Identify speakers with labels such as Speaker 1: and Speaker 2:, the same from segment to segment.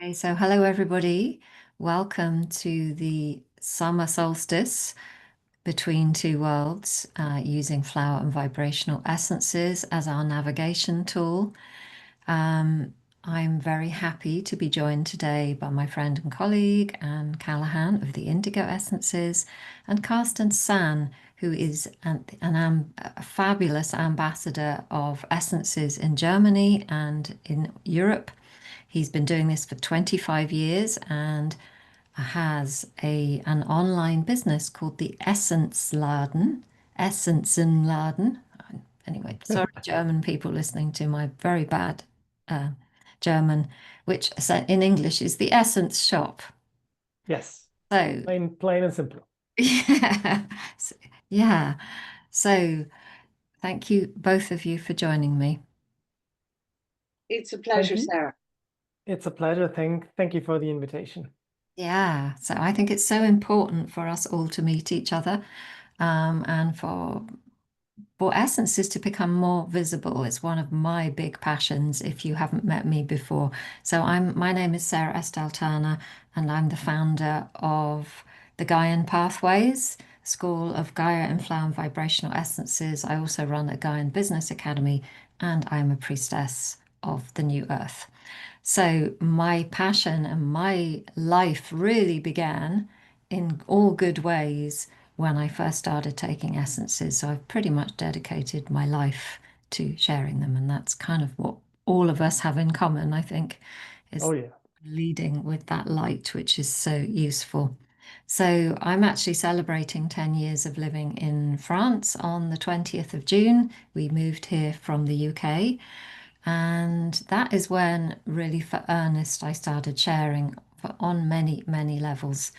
Speaker 1: Okay, so hello everybody. Welcome to the summer solstice between two worlds, using flower and vibrational essences as our navigation tool. Um, I'm very happy to be joined today by my friend and colleague Anne Callahan of the Indigo Essences and Carsten San, who is a fabulous ambassador of essences in Germany and in Europe. He's been doing this for 25 years and has an online business called the Essenzenladen. Anyway, sorry, German people listening to my very bad uh, German, which in English is the Essence Shop.
Speaker 2: Yes,
Speaker 1: So,
Speaker 2: plain and simple.
Speaker 1: yeah, yeah. So, thank you both of you for joining me.
Speaker 3: It's a
Speaker 2: Thank
Speaker 3: pleasure,
Speaker 2: you.
Speaker 3: Sarah.
Speaker 2: It's a pleasure. Thank you for the invitation.
Speaker 1: Yeah, so I think it's so important for us all to meet each other, and for essences to become more visible. It's one of my big passions if you haven't met me before. So my name is Sara Estelle, and I'm the founder of the Gaian Pathways School of Gaia and Flower and Vibrational Essences. I also run a Gaian Business Academy, and I'm a priestess of the New Earth. So my passion and my life really began in all good ways when I first started taking essences. So I've pretty much dedicated my life to sharing them. And that's kind of what all of us have in common, I think,
Speaker 2: Oh
Speaker 1: is
Speaker 2: yeah.
Speaker 1: leading with that light, which is so useful. So I'm actually celebrating 10 years of living in France on the 20th of June. We moved here from the UK. And that is when, really, for earnest, I started sharing on many, many levels.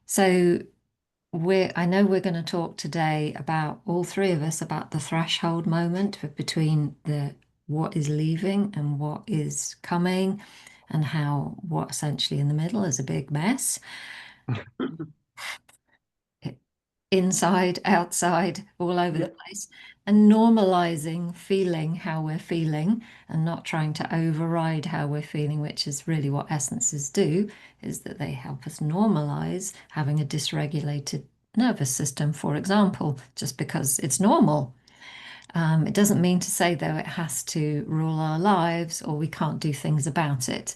Speaker 1: So I know we're going to talk today about all three of us about the threshold moment between the what is leaving and what is coming, and how what essentially in the middle is a big mess. Inside, outside, all over the
Speaker 2: Yep.
Speaker 1: place, and normalizing feeling how we're feeling and not trying to override how we're feeling, which is really what essences do, is that they help us normalize having a dysregulated nervous system, for example, just because it's normal. It doesn't mean to say, though, it has to rule our lives or we can't do things about it.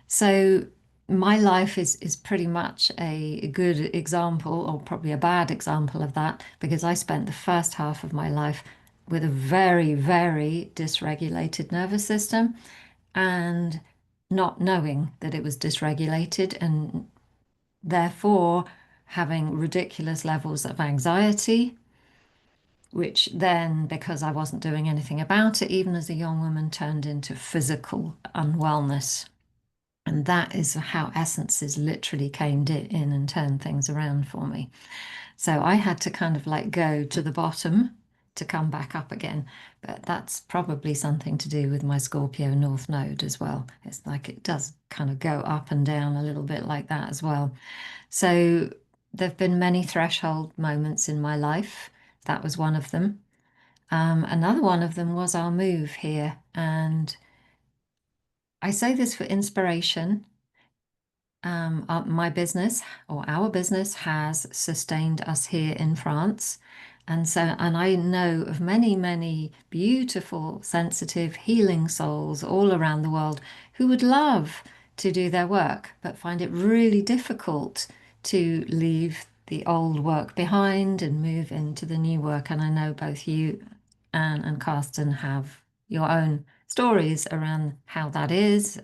Speaker 1: So my life is pretty much a good example, or probably a bad example of that, because I spent the first half of my life with a very, very dysregulated nervous system and not knowing that it was dysregulated, and therefore having ridiculous levels of anxiety, which then, because I wasn't doing anything about it, even as a young woman, turned into physical unwellness. And that is how essences literally came in and turned things around for me. So I had to kind of like go to the bottom to come back up again. But that's probably something to do with my Scorpio North Node as well. It's like it does kind of go up and down a little bit like that as well. So there've been many threshold moments in my life. That was one of them. Another one of them was our move here. And I say this for inspiration. My business or our business has sustained us here in France. And I know of many, many beautiful, sensitive, healing souls all around the world who would love to do their work, but find it really difficult to leave the old work behind and move into the new work. And I know both you, Anne, and Carsten have your own stories around how that is.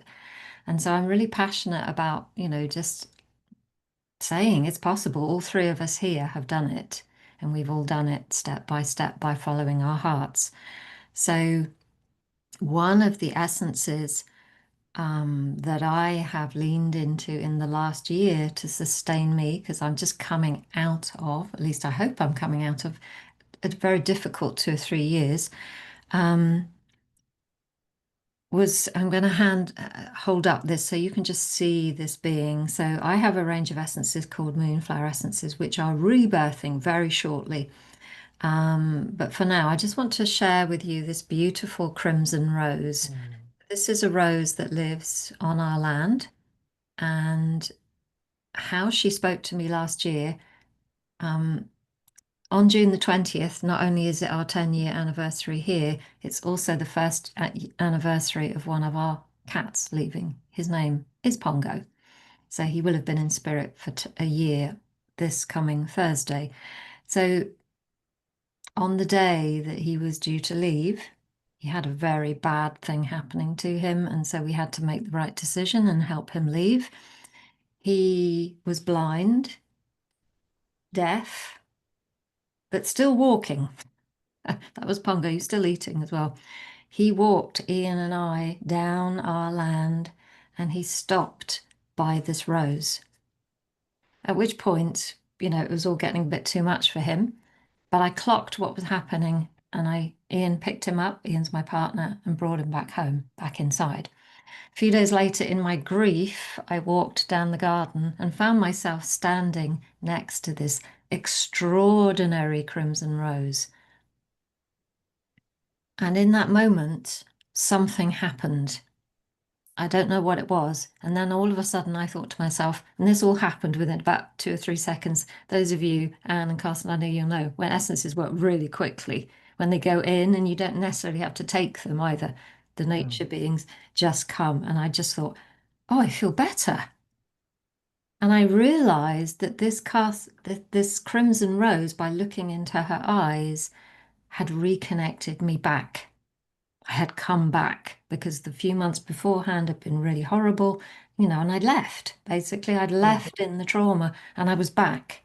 Speaker 1: And so I'm really passionate about, just saying it's possible. All three of us here have done it, and we've all done it step by step by following our hearts. So, one of the essences that I have leaned into in the last year to sustain me, because I'm just coming out of, at least I hope I'm coming out of, a very difficult 2 or 3 years. Um, was I'm going to hold up this so you can just see this being. So I have a range of essences called Moonflower essences, which are rebirthing very shortly. But for now, I just want to share with you this beautiful crimson rose This is a rose that lives on our land, and how she spoke to me last year, um, on June the 20th, not only is it our 10-year anniversary here, it's also the first anniversary of one of our cats leaving. His name is Pongo. So he will have been in spirit for a year this coming Thursday. So on the day that he was due to leave, he had a very bad thing happening to him. And so we had to make the right decision and help him leave. He was blind, deaf, but still walking. That was Pongo. He's still eating as well. He walked Ian and I down our land and he stopped by this rose. At which point, it was all getting a bit too much for him. But I clocked what was happening and Ian picked him up, Ian's my partner, and brought him back home, back inside. A few days later, in my grief, I walked down the garden and found myself standing next to this extraordinary crimson rose. And in that moment, something happened. I don't know what it was. And then all of a sudden, I thought to myself, and this all happened within about 2 or 3 seconds. Those of you, Anne and Carsten, I know you'll know, when essences work really quickly, when they go in and you don't necessarily have to take them either. The nature beings just come. And I just thought, oh, I feel better. And I realized that this crimson rose, by looking into her eyes, had reconnected me back. I had come back because the few months beforehand had been really horrible, and I'd left. Basically, I'd left in the trauma and I was back.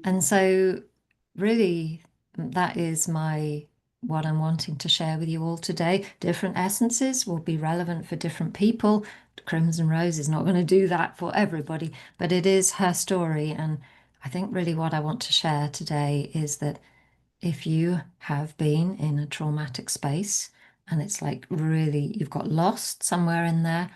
Speaker 1: And so, really, that is what I'm wanting to share with you all today. Different essences will be relevant for different people. Crimson Rose is not going to do that for everybody, but it is her story. And I think really what I want to share today is that if you have been in a traumatic space and it's like really you've got lost somewhere in there,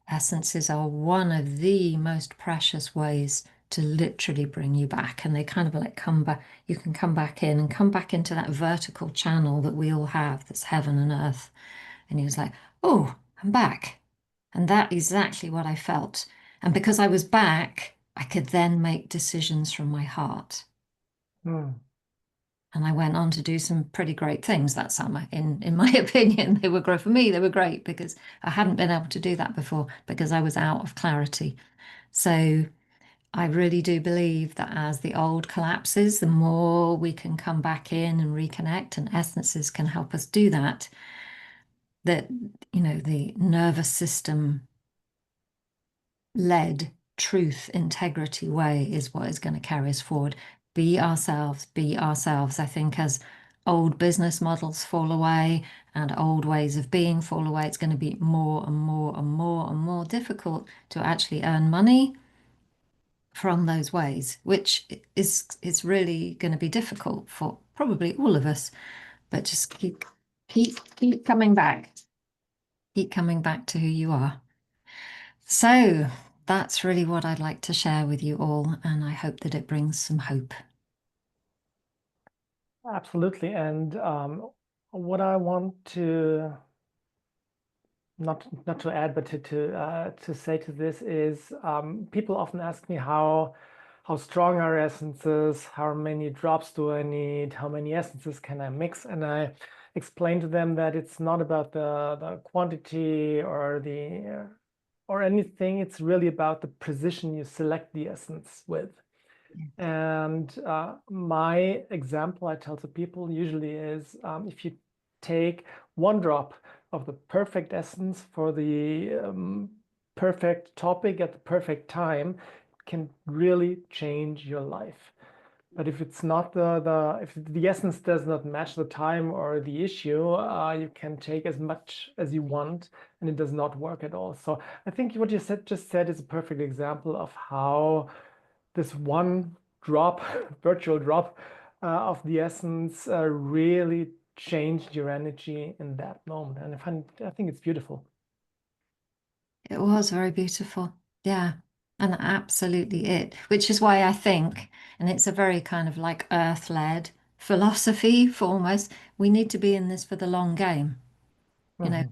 Speaker 1: essences are one of the most precious ways to literally bring you back. And they kind of like come back, you can come back in and come back into that vertical channel that we all have, that's heaven and earth. And he was like, oh, I'm back. And that is exactly what I felt. And because I was back, I could then make decisions from my heart.
Speaker 2: Mm.
Speaker 1: And I went on to do some pretty great things that summer. In my opinion, they were great for me. They were great because I hadn't been able to do that before because I was out of clarity. So I really do believe that as the old collapses, the more we can come back in and reconnect, and essences can help us do that, that, the nervous system led truth, integrity way is what is going to carry us forward. Be ourselves, be ourselves. I think as old business models fall away and old ways of being fall away, it's going to be more and more and more and more difficult to actually earn money from those ways, which is really going to be difficult for probably all of us. But just keep coming back. Keep coming back to who you are. So that's really what I'd like to share with you all, and I hope that it brings some hope.
Speaker 2: Absolutely. And what I want to not to add, but to say to this is, people often ask me how strong are essences, how many drops do I need, how many essences can I mix, and I explain to them that it's not about the quantity or the or anything. It's really about the precision you select the essence with. And my example I tell to people usually is, if you take one drop of the perfect essence for the perfect topic at the perfect time, it can really change your life. But if it's not if the essence does not match the time or the issue, you can take as much as you want and it does not work at all. So I think what you just said is a perfect example of how this one drop, virtual drop of the essence really changed your energy in that moment. And I think it's beautiful.
Speaker 1: It was very beautiful. Yeah. And absolutely it, which is why I think, and it's a very kind of like earth-led philosophy for almost, we need to be in this for the long game. You know,
Speaker 2: Mhm.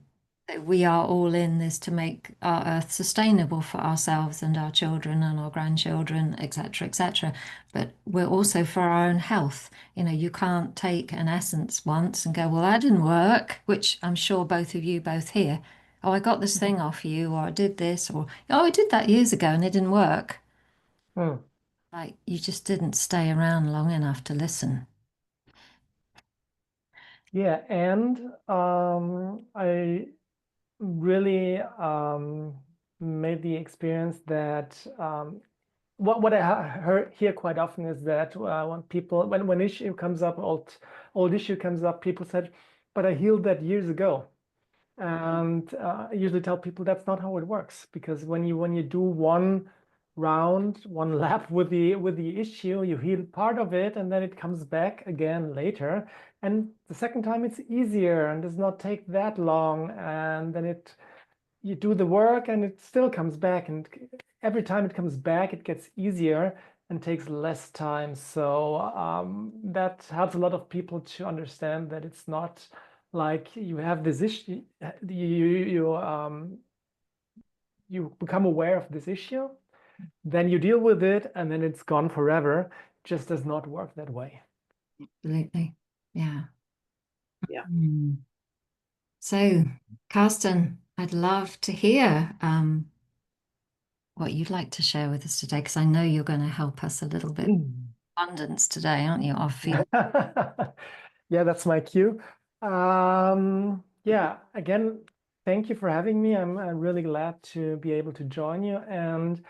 Speaker 1: We are all in this to make our earth sustainable for ourselves and our children and our grandchildren, etc., etc. But we're also for our own health. You know, you can't take an essence once and go, well, that didn't work, which I'm sure both of you both hear. Oh, I got this thing off you, or I did this, or oh, I did that years ago and it didn't work.
Speaker 2: Mm.
Speaker 1: Like you just didn't stay around long enough to listen.
Speaker 2: Yeah, and I really made the experience that what I hear quite often is that when people when issue comes up, old issue comes up, people said, "But I healed that years ago." And I usually tell people that's not how it works, because when you do one round, one lap with the issue, you heal part of it, and then it comes back again later. And the second time it's easier and does not take that long, and then you do the work and it still comes back, and every time it comes back it gets easier and takes less time. So that helps a lot of people to understand that it's not like you have this issue, you become aware of this issue, then you deal with it, and then it's gone forever. Just does not work that way.
Speaker 1: Absolutely. Yeah.
Speaker 3: Yeah.
Speaker 1: So, Carsten, I'd love to hear what you'd like to share with us today, because I know you're going to help us a little bit abundance today, aren't you? Our feet.
Speaker 2: Yeah, that's my cue. Yeah, again, thank you for having me. I'm really glad to be able to join you. And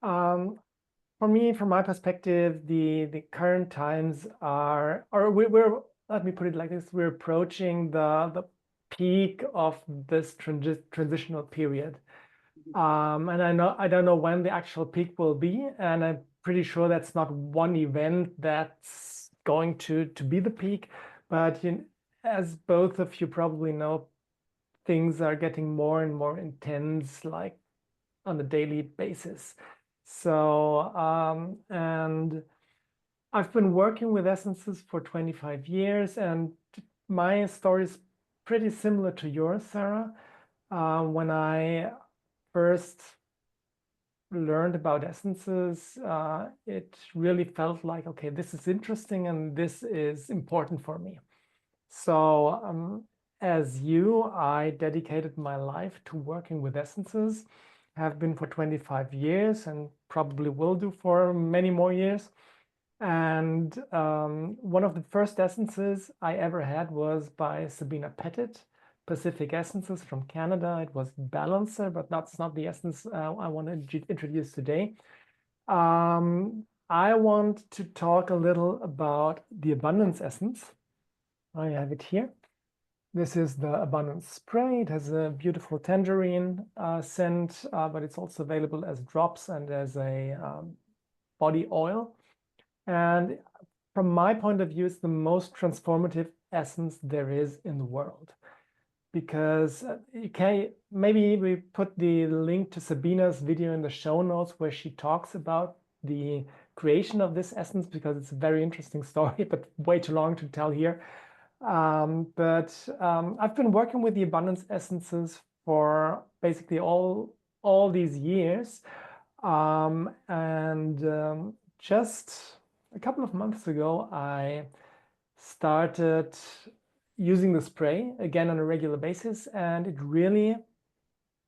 Speaker 2: for me, from my perspective, the current times are, or we're, let me put it like this, we're approaching the peak of this transitional period. And I don't know when the actual peak will be, and I'm pretty sure that's not one event that's going to be the peak. But as both of you probably know, things are getting more and more intense, like on a daily basis. So, and I've been working with essences for 25 years, and my story is pretty similar to yours, Sarah. When I first learned about essences, it really felt like, okay, this is interesting and this is important for me. So as you, I dedicated my life to working with essences, have been for 25 years and probably will do for many more years. And one of the first essences I ever had was by Sabina Pettit, Pacific Essences from Canada. It was Balancer, but that's not the essence I want to introduce today. I want to talk a little about the abundance essence. I have it here. This is the abundance spray. It has a beautiful tangerine scent, but it's also available as drops and as a body oil. And from my point of view, it's the most transformative essence there is in the world. Because you can, maybe we put the link to Sabina's video in the show notes where she talks about the creation of this essence, because it's a very interesting story, but way too long to tell here. I've been working with the abundance essences for basically all these years. Just a couple of months ago, I started using the spray again on a regular basis, and it really,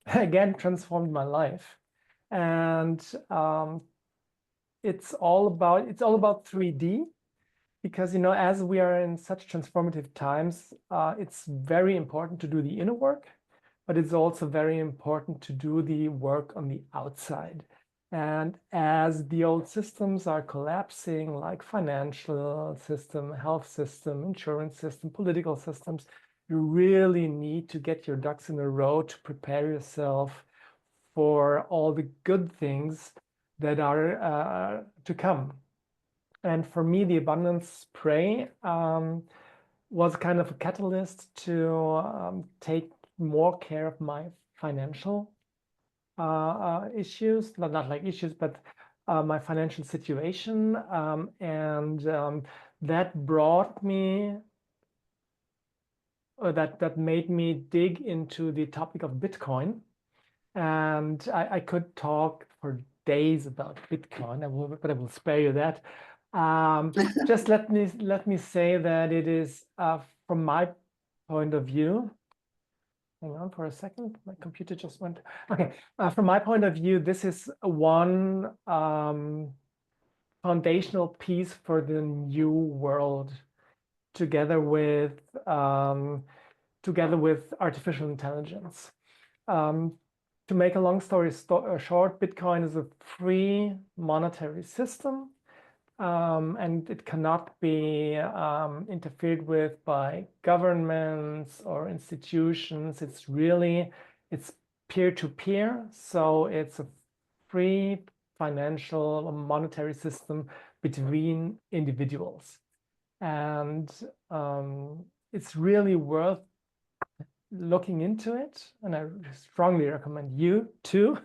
Speaker 2: again, transformed my life. And it's all about 3D, because as we are in such transformative times, it's very important to do the inner work, but it's also very important to do the work on the outside. And as the old systems are collapsing, like financial system, health system, insurance system, political systems, you really need to get your ducks in a row to prepare yourself for all the good things that are to come. And for me, the abundance spray was kind of a catalyst to take more care of my financial issues, not like issues, but my financial situation. That brought me that made me dig into the topic of Bitcoin. And I could talk for days about Bitcoin, but I will spare you that. Just let me say that it is, from my point of view. Hang on for a second. My computer just went. Okay. From my point of view, this is one foundational piece for the new world, together with artificial intelligence. To make a long story short, Bitcoin is a free monetary system, and it cannot be interfered with by governments or institutions. It's peer-to-peer, so it's a free financial monetary system between individuals. And it's really worth looking into it, and I strongly recommend you too,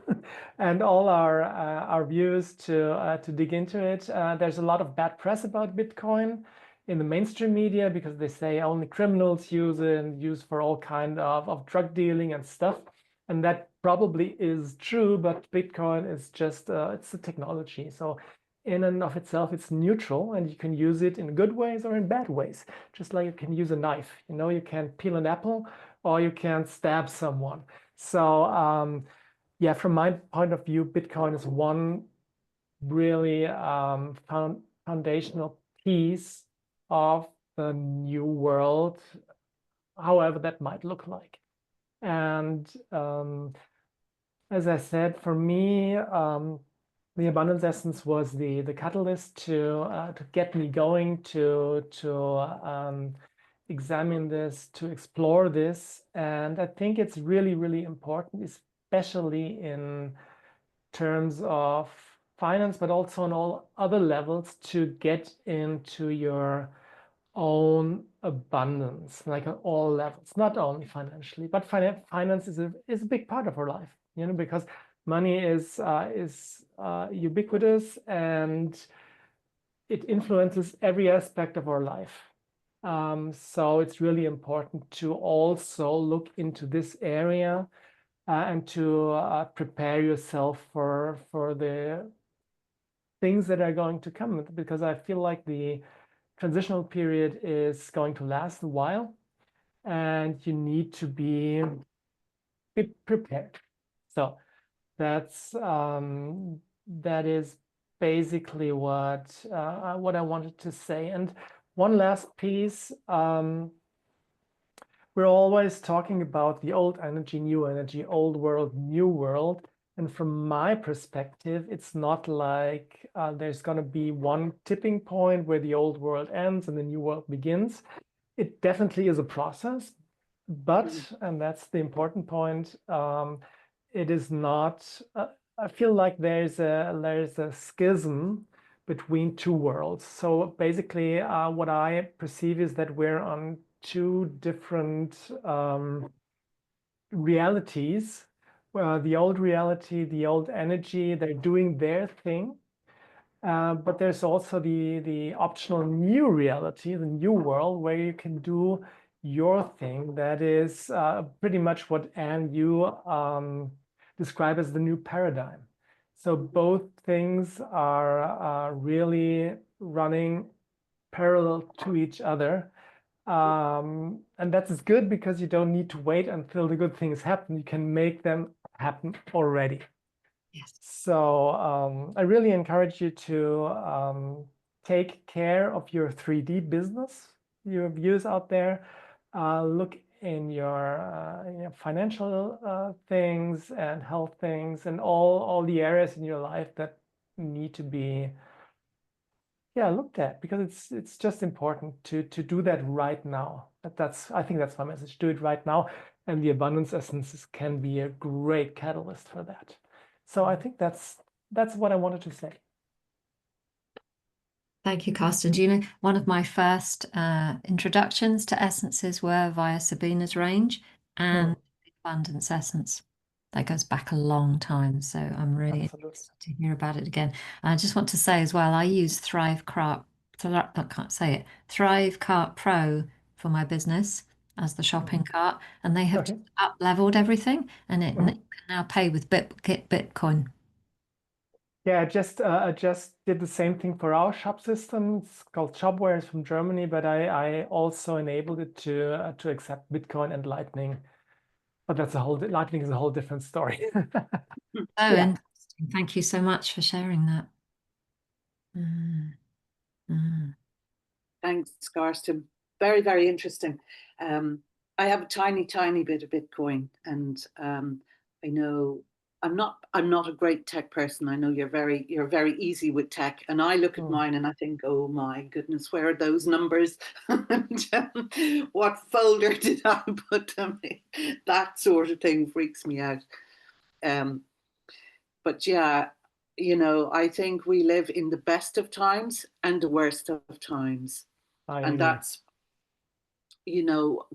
Speaker 2: and all our viewers to dig into it. There's a lot of bad press about Bitcoin in the mainstream media because they say only criminals use it and use for all kind of drug dealing and stuff. And that probably is true, but Bitcoin is just it's a technology. So in and of itself, it's neutral, and you can use it in good ways or in bad ways. Just like you can use a knife. You can peel an apple or you can stab someone. So yeah, from my point of view, Bitcoin is one really foundational piece of the new world, however that might look like. And as I said, for me, the abundance essence was the catalyst to get me going to examine this, to explore this. And I think it's really, really important, especially in terms of finance, but also on all other levels, to get into your own abundance, like on all levels, not only financially, but finance is a big part of our life, because money is ubiquitous, and it influences every aspect of our life. So it's really important to also look into this area and to prepare yourself for the things that are going to come, because I feel like the transitional period is going to last a while, and you need to be prepared. So that is basically what I wanted to say. And one last piece, we're always talking about the old energy, new energy, old world, new world. And from my perspective, it's not like there's going to be one tipping point where the old world ends and the new world begins. It definitely is a process, but, and that's the important point, it is not, I feel like there's a schism between two worlds. So basically, what I perceive is that we're on two different realities. The old reality, the old energy, they're doing their thing. But there's also the optional new reality, the new world, where you can do your thing. That is pretty much what Anne, you describe as the new paradigm. So both things are really running parallel to each other. And that's good because you don't need to wait until the good things happen. You can make them happen already.
Speaker 1: Yes.
Speaker 2: So I really encourage you to take care of your 3D business, your views out there. Look in your financial things and health things and all the areas in your life that need to be looked at, because it's just important to do that right now. I think that's my message. Do it right now, and the abundance essences can be a great catalyst for that. So I think that's what I wanted to say.
Speaker 1: Thank you, Carsten. Do you know, one of my first introductions to essences were via Sabina's range and the abundance essence. That goes back a long time, so I'm really
Speaker 2: Absolutely.
Speaker 1: interested to hear about it again. And I just want to say as well, I use I can't say it, Thrive Cart Pro for my business. as the shopping cart, and they have
Speaker 2: Okay.
Speaker 1: just up leveled everything, and you
Speaker 2: Mhm.
Speaker 1: can now pay with Bitcoin.
Speaker 2: Yeah, I just did the same thing for our shop system. It's called Shopware, it's from Germany, but I also enabled it to accept Bitcoin and Lightning. But Lightning is a whole different story.
Speaker 1: So
Speaker 2: Yeah.
Speaker 1: interesting. Thank you so much for sharing that. Mm, mm.
Speaker 3: Thanks, Garston. Very, very interesting. I have a tiny, tiny bit of Bitcoin, and I know I'm not a great tech person. I know you're very easy with tech, and I look at
Speaker 2: Mm.
Speaker 3: mine and I think, oh my goodness, where are those numbers? What folder did I put them in? That sort of thing freaks me out. Um, but yeah, I think we live in the best of times and the worst of times.
Speaker 2: I
Speaker 3: And
Speaker 2: agree.
Speaker 3: that's,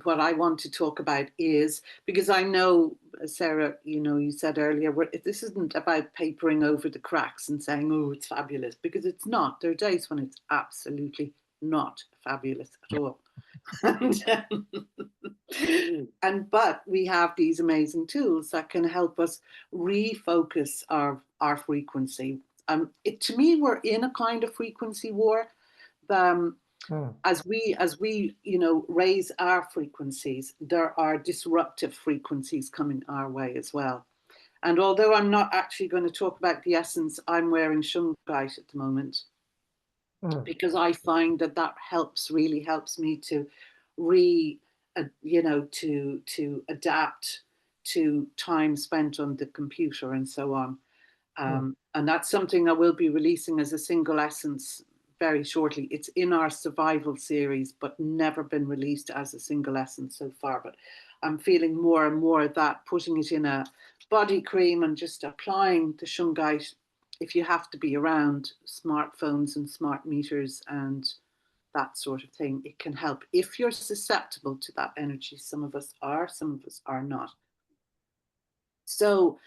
Speaker 3: what I want to talk about is, because I know, Sarah, you said earlier, this isn't about papering over the cracks and saying, oh, it's fabulous, because it's not. There are days when it's absolutely not fabulous at all. But we have these amazing tools that can help us refocus our frequency. To me, we're in a kind of frequency war. Um,
Speaker 2: Mm.
Speaker 3: as we raise our frequencies, there are disruptive frequencies coming our way as well. And although I'm not actually going to talk about the essence, I'm wearing shungite at the moment,
Speaker 2: Mm.
Speaker 3: because I find that really helps me to to adapt to time spent on the computer and so on. And that's something I will be releasing as a single essence very shortly. It's in our survival series, but never been released as a single essence so far. But I'm feeling more and more that putting it in a body cream and just applying the shungite, if you have to be around smartphones and smart meters and that sort of thing, it can help. If you're susceptible to that energy, some of us are not. So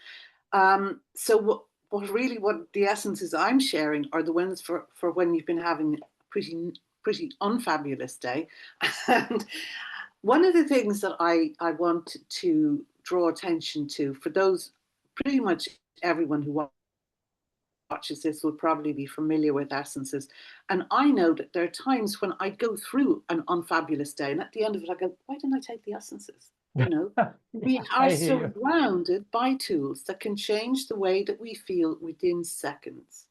Speaker 3: what the essences I'm sharing are the ones for when you've been having a pretty unfabulous day. And one of the things that I want to draw attention to, for those, pretty much everyone who watches this will probably be familiar with essences. And I know that there are times when I go through an unfabulous day, and at the end of it, I go, why didn't I take the essences? We are
Speaker 2: I hear you.
Speaker 3: surrounded by tools that can change the way that we feel within seconds.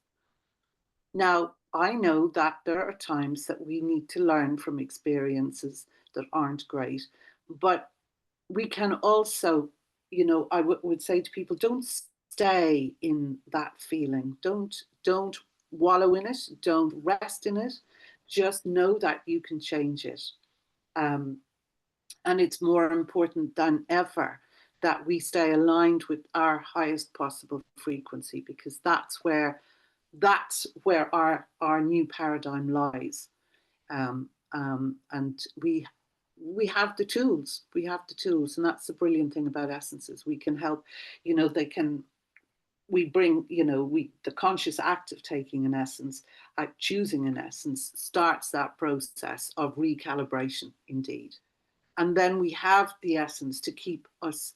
Speaker 3: Now, I know that there are times that we need to learn from experiences that aren't great, but we can also, I would say to people, don't stay in that feeling. Don't wallow in it. Don't rest in it. Just know that you can change it. Um, and it's more important than ever that we stay aligned with our highest possible frequency, because that's where our new paradigm lies. And we have the tools. We have the tools, and that's the brilliant thing about essences. We can help. They can. We bring. The conscious act of taking an essence, choosing an essence, starts that process of recalibration. Indeed. And then we have the essence to keep us.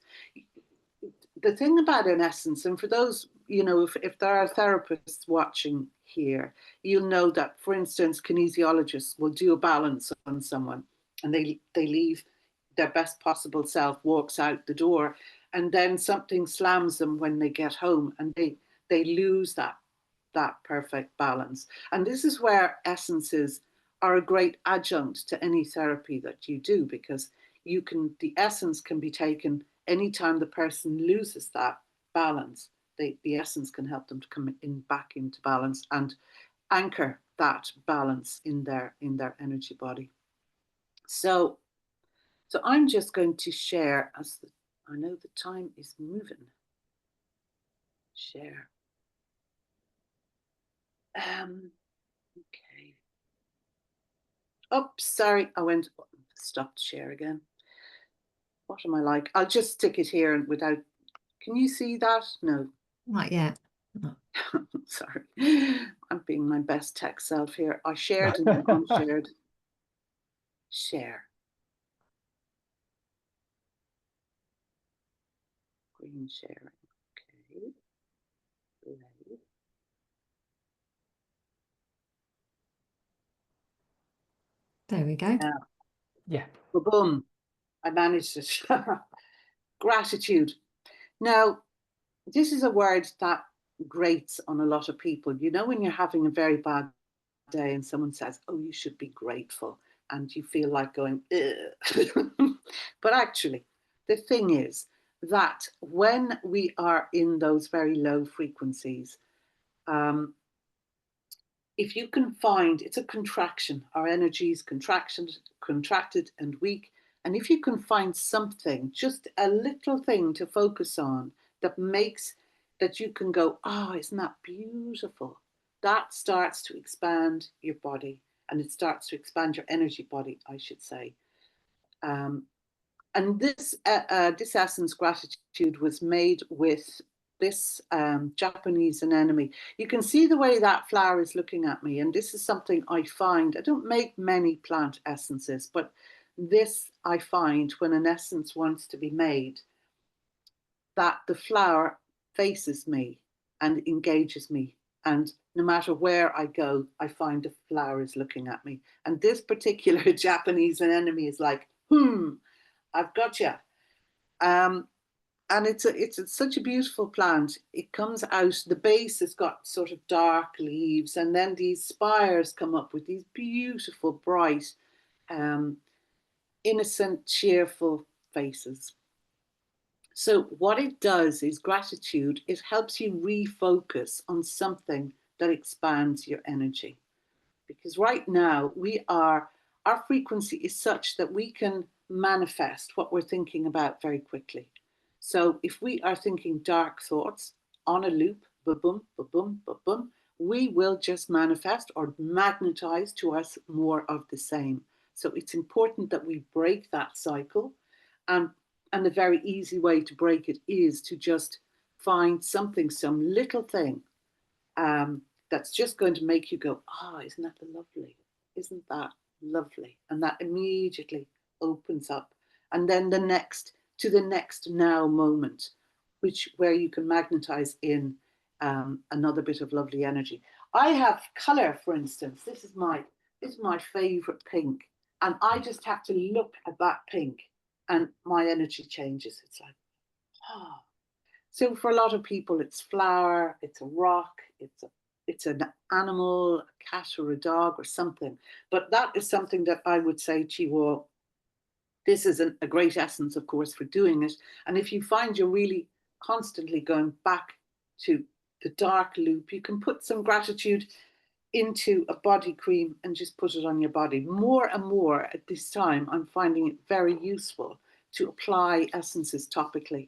Speaker 3: The thing about an essence, and for those, if there are therapists watching here, you'll know that, for instance, kinesiologists will do a balance on someone, and they leave their best possible self, walks out the door, and then something slams them when they get home, and they lose that perfect balance. And this is where essences are a great adjunct to any therapy that you do, because the essence can be taken anytime the person loses that balance. The essence can help them to come back into balance and anchor that balance in their energy body. So I'm just going to share, I know the time is moving. Share. Okay. Oh, sorry, stopped share again. What am I like? I'll just stick it here and without. Can you see that? No.
Speaker 1: Not yet. No.
Speaker 3: Sorry. I'm being my best tech self here. I shared and then unshared. Share. Screen sharing. Okay. Play.
Speaker 1: There we go.
Speaker 2: Yeah.
Speaker 3: Boom. I managed it. Gratitude. Now, this is a word that grates on a lot of people. You know, when you're having a very bad day and someone says, oh, you should be grateful, and you feel like going, but actually, the thing is that when we are in those very low frequencies, if you can find, it's a contraction, our energy is contracted and weak. And if you can find something, just a little thing to focus on that makes that you can go, oh, isn't that beautiful? That starts to expand your body, and it starts to expand your energy body, I should say. And this essence, gratitude, was made with this Japanese anemone. You can see the way that flower is looking at me. And this is something I find, I don't make many plant essences, but this I find when an essence wants to be made, that the flower faces me and engages me. And no matter where I go, I find the flower is looking at me. And this particular Japanese anemone is like, I've got you. And it's such a beautiful plant. It comes out, the base has got sort of dark leaves, and then these spires come up with these beautiful, bright, innocent, cheerful faces. So what it does is gratitude, it helps you refocus on something that expands your energy. Because right now our frequency is such that we can manifest what we're thinking about very quickly. So if we are thinking dark thoughts on a loop, ba-boom, ba-boom, ba-boom, we will just manifest or magnetize to us more of the same. So it's important that we break that cycle. And a very easy way to break it is to just find something, some little thing that's just going to make you go, oh, isn't that lovely? Isn't that lovely? And that immediately opens up. And then the next now moment, where you can magnetize in another bit of lovely energy. I have color, for instance. This is my favorite pink. And I just have to look at that pink and my energy changes. It's like, oh. So for a lot of people, it's flower, it's a rock, it's an animal, a cat or a dog or something. But that is something that I would say to you all, this is a great essence, of course, for doing it. And if you find you're really constantly going back to the dark loop, you can put some gratitude into a body cream and just put it on your body. More and more at this time, I'm finding it very useful to apply essences topically.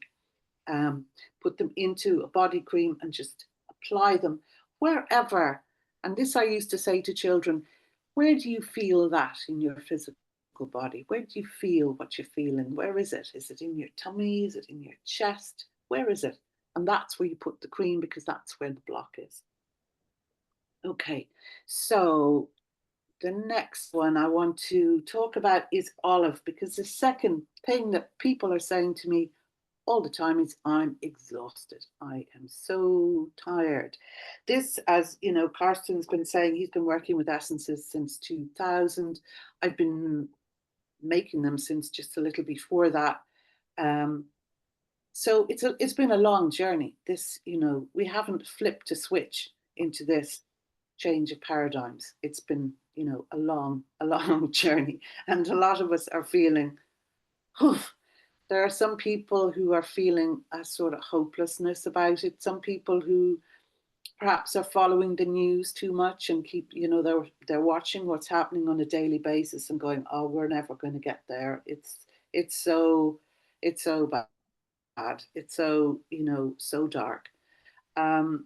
Speaker 3: Put them into a body cream and just apply them wherever. And this I used to say to children, where do you feel that in your physical body? Where do you feel what you're feeling? Where is it? Is it in your tummy? Is it in your chest? Where is it? And that's where you put the cream, because that's where the block is. Okay, so the next one I want to talk about is olive, because the second thing that people are saying to me all the time is, I'm exhausted. I am so tired. This, as you know, Karsten's been saying, he's been working with essences since 2000. I've been making them since just a little before that. So it's been a long journey. This, you know, we haven't flipped a switch into this change of paradigms. It's been, you know, a long journey, and a lot of us are feeling, there are some people who are feeling a sort of hopelessness about it. Some people who perhaps are following the news too much and keep, you know, they're watching what's happening on a daily basis and going, oh, we're never going to get there. It's so bad. It's so, you know, so dark. And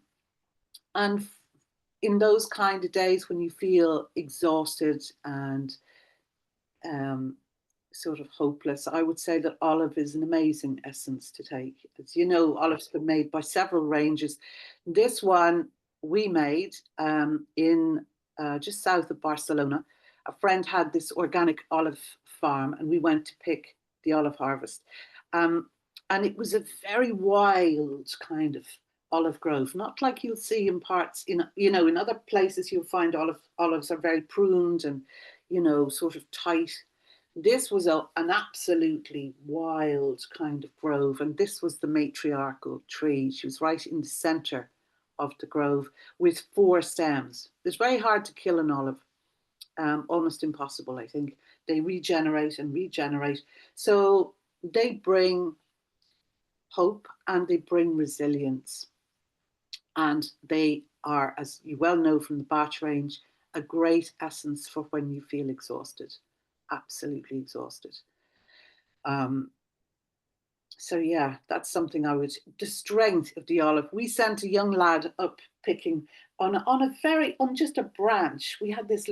Speaker 3: in those kind of days when you feel exhausted and sort of hopeless, I would say that olive is an amazing essence to take. As you know, olive's been made by several ranges. This one we made in just south of Barcelona. A friend had this organic olive farm and we went to pick the olive harvest. And it was a very wild kind of olive grove, not like you'll see in parts in, you know, in other places you'll find olives are very pruned and, you know, sort of tight. This was an absolutely wild kind of grove, and this was the matriarchal tree. She was right in the center of the grove with 4 stems. It's very hard to kill an olive, almost impossible, I think. They regenerate and regenerate. So they bring hope and they bring resilience. And they are, as you well know from the Bach range, a great essence for when you feel exhausted, absolutely exhausted. Um, so yeah, that's something I would, the strength of the olive. We sent a young lad up picking on just a branch. We had this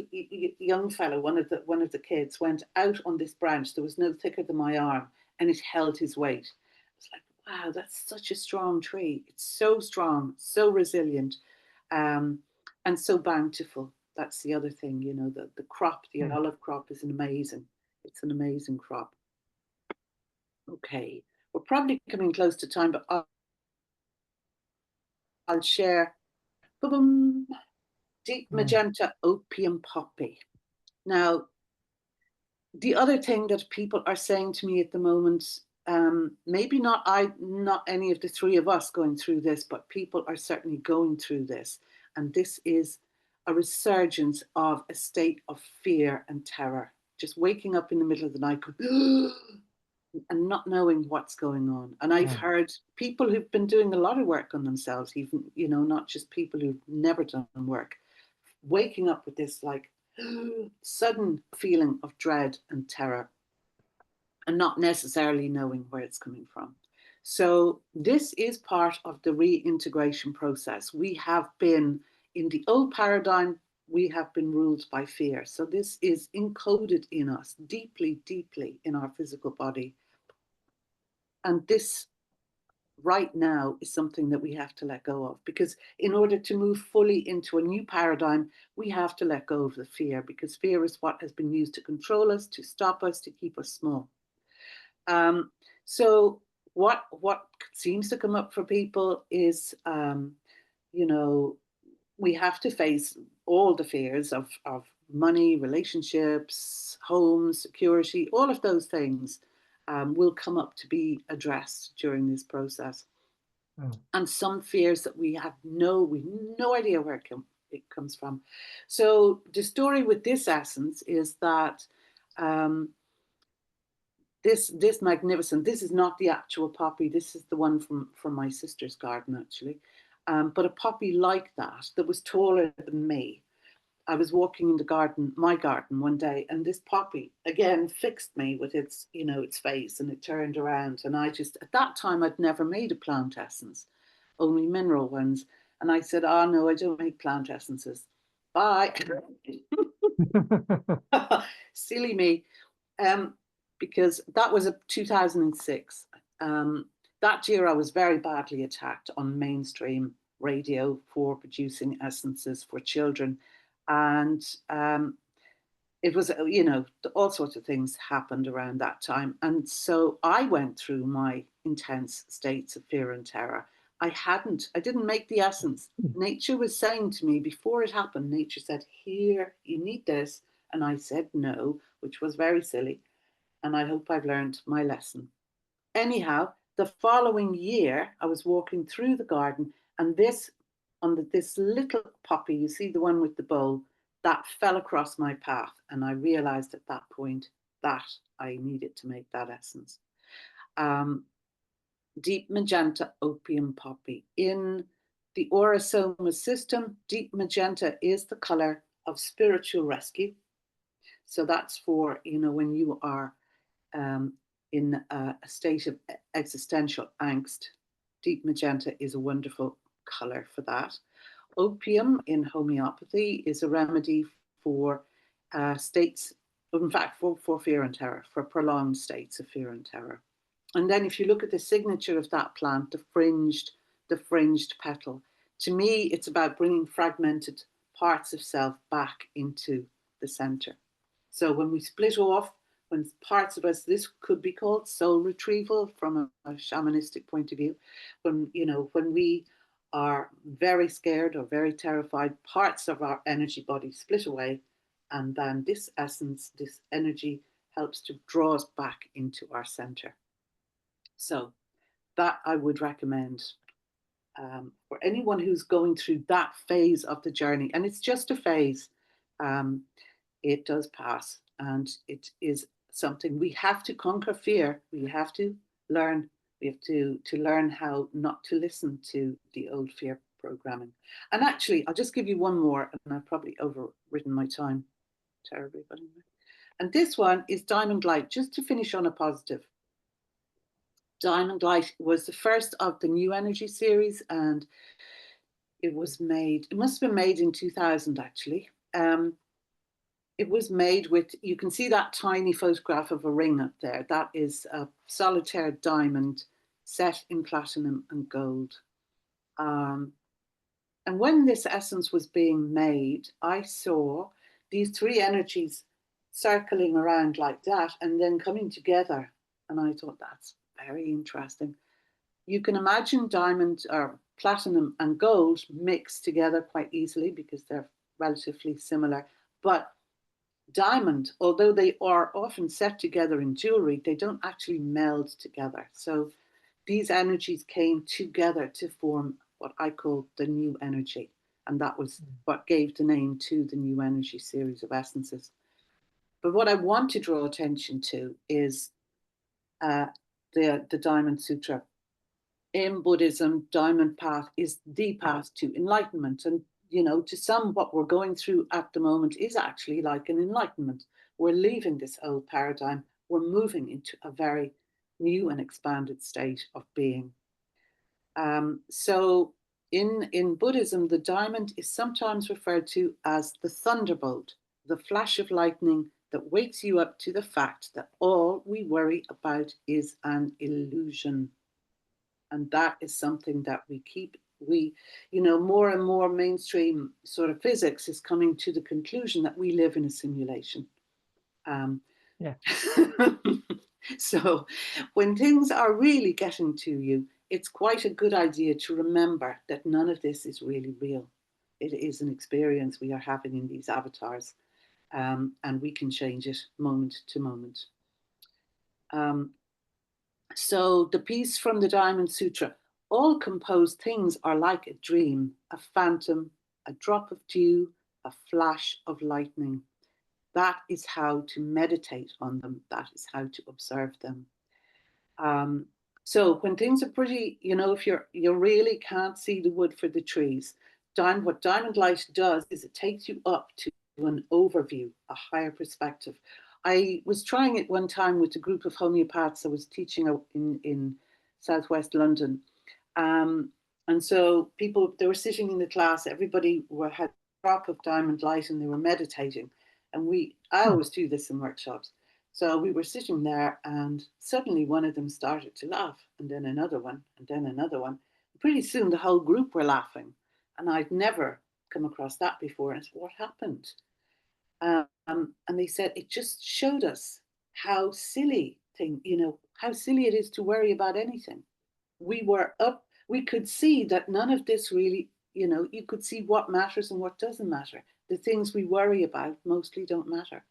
Speaker 3: young fellow, one of the kids, went out on this branch. There was no thicker than my arm, and it held his weight. It's like, wow, that's such a strong tree. It's so strong, so resilient, and so bountiful. That's the other thing, you know, the crop, the olive crop is amazing. It's an amazing crop. Okay, we're probably coming close to time, but I'll share. Boom, deep magenta opium poppy. Now, the other thing that people are saying to me at the moment, maybe not any of the 3 of us going through this, but people are certainly going through this, and this is a resurgence of a state of fear and terror. Just waking up in the middle of the night, and not knowing what's going on. And I've heard people who've been doing a lot of work on themselves, even, you know, not just people who've never done work, waking up with this like sudden feeling of dread and terror and not necessarily knowing where it's coming from. So this is part of the reintegration process. We have been in the old paradigm, we have been ruled by fear. So this is encoded in us deeply, deeply in our physical body. And this right now is something that we have to let go of, because in order to move fully into a new paradigm, we have to let go of the fear, because fear is what has been used to control us, to stop us, to keep us small. So what seems to come up for people is, you know, we have to face all the fears of money, relationships, homes, security, all of those things will come up to be addressed during this process. And some fears that we have no idea where it comes from. So the story with this essence is that this magnificent, this is not the actual poppy, this is the one from my sister's garden actually, but a poppy like that was taller than me. I was walking in the garden, my garden one day, and this poppy again fixed me with its, you know, its face, and it turned around. And I just, at that time, I'd never made a plant essence, only mineral ones. And I said, oh no, I don't make plant essences. Bye. Silly me. Because that was 2006. That year I was very badly attacked on mainstream radio for producing essences for children. And it was, you know, all sorts of things happened around that time. And so I went through my intense states of fear and terror. I didn't make the essence. Nature was saying to me before it happened, nature said, here, you need this. And I said no, which was very silly. And I hope I've learned my lesson. Anyhow, the following year, I was walking through the garden, and this little poppy, you see the one with the bowl, that fell across my path. And I realized at that point that I needed to make that essence. Deep magenta opium poppy. In the Aurosoma system, deep magenta is the color of spiritual rescue. So that's for, you know, when you are in a state of existential angst, deep magenta is a wonderful color for that. Opium in homeopathy is a remedy for states, in fact, for fear and terror, for prolonged states of fear and terror. And then if you look at the signature of that plant, the fringed petal, to me, it's about bringing fragmented parts of self back into the center. So when we split off, when parts of us, this could be called soul retrieval from a shamanistic point of view, when, you know, when we are very scared or very terrified, parts of our energy body split away, and then this essence, this energy, helps to draw us back into our center. So that I would recommend for anyone who's going through that phase of the journey. And it's just a phase. It does pass, and it is something we have to conquer fear. We have to learn. We have to learn how not to listen to the old fear programming. And actually, I'll just give you one more, and I've probably overridden my time terribly. But anyway. And this one is Diamond Light, just to finish on a positive. Diamond Light was the first of the New Energy series, and it was made, it must have been made in 2000 actually. It was made with, you can see that tiny photograph of a ring up there. That is a solitaire diamond set in platinum and gold. And when this essence was being made, I saw these three energies circling around like that and then coming together. And I thought, that's very interesting. You can imagine diamond or platinum and gold mixed together quite easily because they're relatively similar. But diamond, although they are often set together in jewelry, they don't actually meld together. So these energies came together to form what I call the new energy. And that was what gave the name to the New Energy series of essences. But what I want to draw attention to is the Diamond Sutra. In Buddhism, Diamond Path is the path to enlightenment. And, you know, to some, what we're going through at the moment is actually like an enlightenment. We're leaving this old paradigm. We're moving into a very new and expanded state of being. So in Buddhism, the diamond is sometimes referred to as the thunderbolt, the flash of lightning that wakes you up to the fact that all we worry about is an illusion. And that is something that more and more mainstream sort of physics is coming to the conclusion that we live in a simulation.
Speaker 2: Yeah.
Speaker 3: So when things are really getting to you, it's quite a good idea to remember that none of this is really real. It is an experience we are having in these avatars, and we can change it moment to moment. So the piece from the Diamond Sutra, all composed things are like a dream, a phantom, a drop of dew, a flash of lightning. That is how to meditate on them. That is how to observe them. So when things are pretty, you know, if you really can't see the wood for the trees, what Diamond Light does is it takes you up to an overview, a higher perspective. I was trying it one time with a group of homeopaths I was teaching in Southwest London. And so they were sitting in the class, everybody had a drop of Diamond Light and they were meditating. And I always do this in workshops. So we were sitting there and suddenly one of them started to laugh, and then another one, and then another one. Pretty soon the whole group were laughing. And I'd never come across that before. And I said, what happened? And they said, it just showed us how silly how silly it is to worry about anything. We could see that none of this really, you could see what matters and what doesn't matter. The things we worry about mostly don't matter.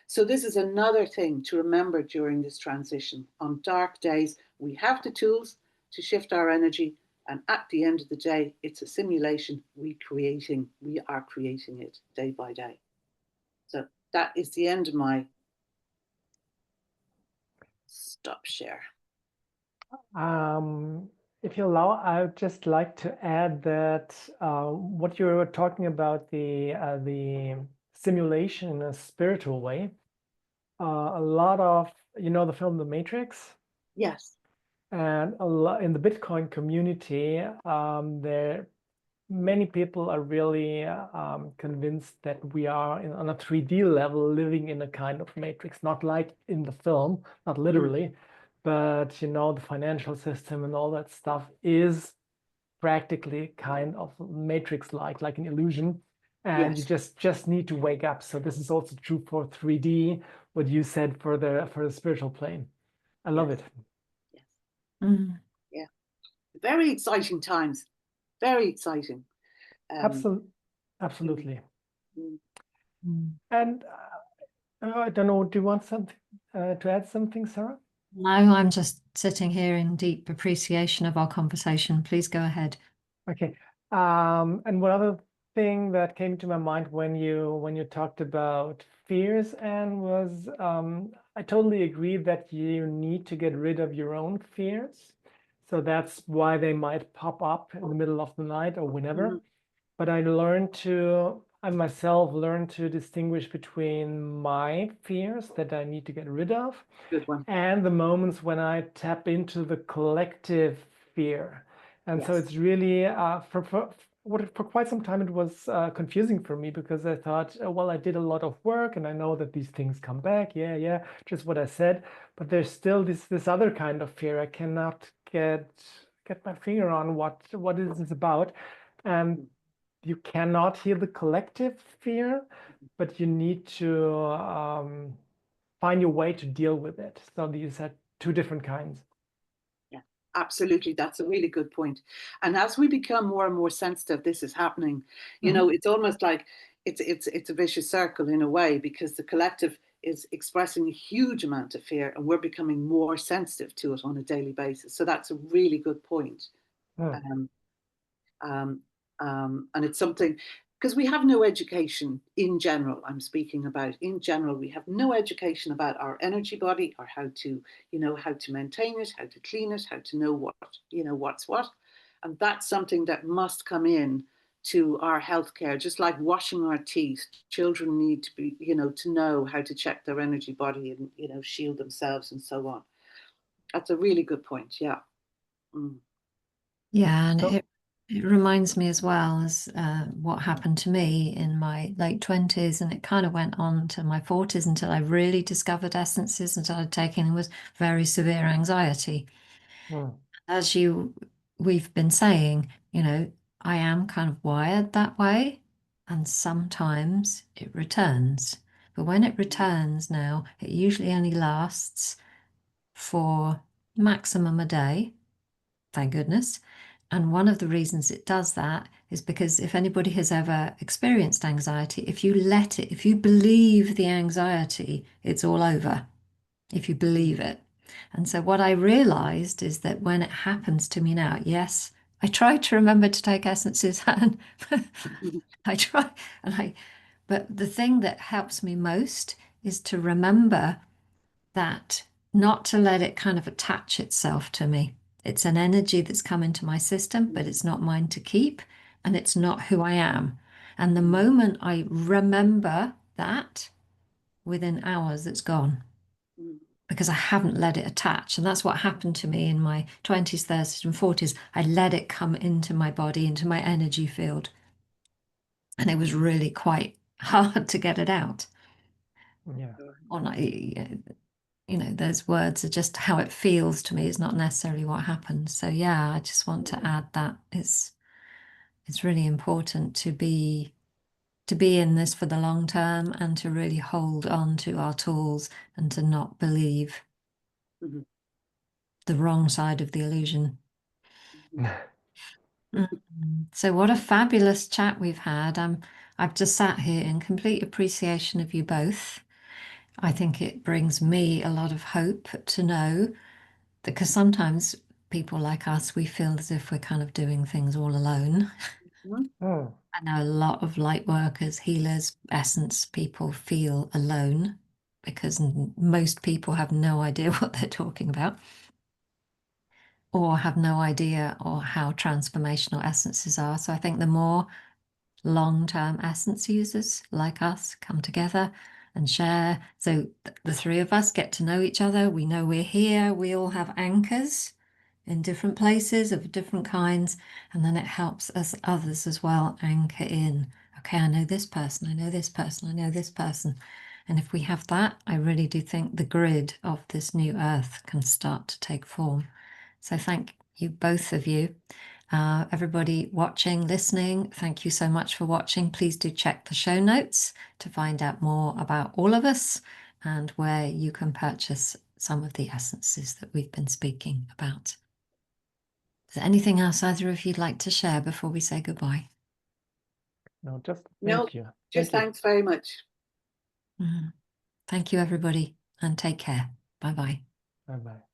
Speaker 3: So this is another thing to remember during this transition. On dark days, we have the tools to shift our energy. And at the end of the day, it's a simulation we are creating it day by day. So that is the end of my stop share.
Speaker 2: If you allow, I would just like to add that what you were talking about, the simulation in a spiritual way, a lot of, the film The Matrix?
Speaker 3: Yes.
Speaker 2: And a lot in the Bitcoin community, many people are really convinced that we are on a 3D level living in a kind of matrix, not like in the film, not literally, but the financial system and all that stuff is practically kind of matrix like an illusion. and you
Speaker 3: Yes.
Speaker 2: just need to wake up. So this is also true for 3D, what you said for the spiritual plane. I love
Speaker 3: Yes.
Speaker 2: it.
Speaker 3: Yes.
Speaker 1: Mm.
Speaker 3: Yeah. Very exciting times. Very exciting.
Speaker 2: Absolutely.
Speaker 3: Mm,
Speaker 2: Absolutely.
Speaker 3: mm.
Speaker 1: Mm.
Speaker 2: And I don't know, do you want something to add something, Sarah?
Speaker 1: No, I'm just sitting here in deep appreciation of our conversation. Please go ahead.
Speaker 2: Okay. And one other thing that came to my mind when you talked about fears, and was I totally agree that you need to get rid of your own fears. So that's why they might pop up in the middle of the night or whenever. But I myself learned to distinguish between my fears that I need to get rid of
Speaker 3: Good one.
Speaker 2: and the moments when I tap into the collective fear. And so
Speaker 3: Yes.
Speaker 2: it's really, for quite some time, it was confusing for me, because I thought, oh, well, I did a lot of work and I know that these things come back. Yeah, yeah, just what I said. But there's still this other kind of fear. I cannot get my finger on what is this about. And you cannot heal the collective fear, but you need to find your way to deal with it. So these are two different kinds.
Speaker 3: Yeah, absolutely. That's a really good point. And as we become more and more sensitive, this is happening. It's almost like it's a vicious circle in a way, because the collective is expressing a huge amount of fear, and we're becoming more sensitive to it on a daily basis. So that's a really good point.
Speaker 2: Mm.
Speaker 3: Um, um, and it's something, because we have no education in general. I'm speaking about in general, we have no education about our energy body, or how to, how to maintain it, how to clean it, how to know what's what. And that's something that must come in to our healthcare, just like washing our teeth. Children need to be, to know how to check their energy body and, shield themselves and so on. That's a really good point. Yeah. Mm.
Speaker 1: Yeah, and
Speaker 2: So,
Speaker 1: it reminds me as well as what happened to me in my late 20s, and it kind of went on to my 40s until I really discovered essences and started taking was very severe anxiety.
Speaker 2: mm,
Speaker 1: As we've been saying, I am kind of wired that way, and sometimes it returns. But when it returns now, it usually only lasts for maximum a day, thank goodness. And one of the reasons it does that is because if anybody has ever experienced anxiety, if you let it, if you believe the anxiety, it's all over. If you believe it. And so what I realized is that when it happens to me now, yes, I try to remember to take essences and I try but the thing that helps me most is to remember that not to let it kind of attach itself to me. It's an energy that's come into my system, but it's not mine to keep, and it's not who I am. And the moment I remember that, within hours, it's gone because I haven't let it attach. And that's what happened to me in my 20s, 30s, and 40s. I let it come into my body, into my energy field. And it was really quite hard to get it out.
Speaker 2: yeah.
Speaker 1: Or not, those words are just how it feels to me, is not necessarily what happens. So yeah, I just want to add that it's really important to be in this for the long term and to really hold on to our tools and to not believe
Speaker 3: Mhm.
Speaker 1: the wrong side of the illusion.
Speaker 3: Mhm.
Speaker 1: So what a fabulous chat we've had. I've just sat here in complete appreciation of you both. I think it brings me a lot of hope to know, because sometimes people like us, we feel as if we're kind of doing things all alone.
Speaker 3: Mhm.
Speaker 2: Mm.
Speaker 1: I know a lot of light workers, healers, essence people feel alone because most people have no idea what they're talking about, or have no idea or how transformational essences are. So I think the more long-term essence users like us come together and share, so the three of us get to know each other, we know we're here, we all have anchors in different places of different kinds, and then it helps us others as well anchor in, okay, I know this person, I know this person, I know this person. And if we have that, I really do think the grid of this new earth can start to take form. So thank you, both of you. Everybody watching, listening, thank you so much for watching. Please do check the show notes to find out more about all of us and where you can purchase some of the essences that we've been speaking about. Is there anything else either of you'd like to share before we say goodbye?
Speaker 2: No, just
Speaker 3: No,
Speaker 2: thank you.
Speaker 3: just
Speaker 2: Thank you.
Speaker 3: thanks very much.
Speaker 1: Thank you, everybody, and take care. Bye-bye.
Speaker 2: Bye-bye.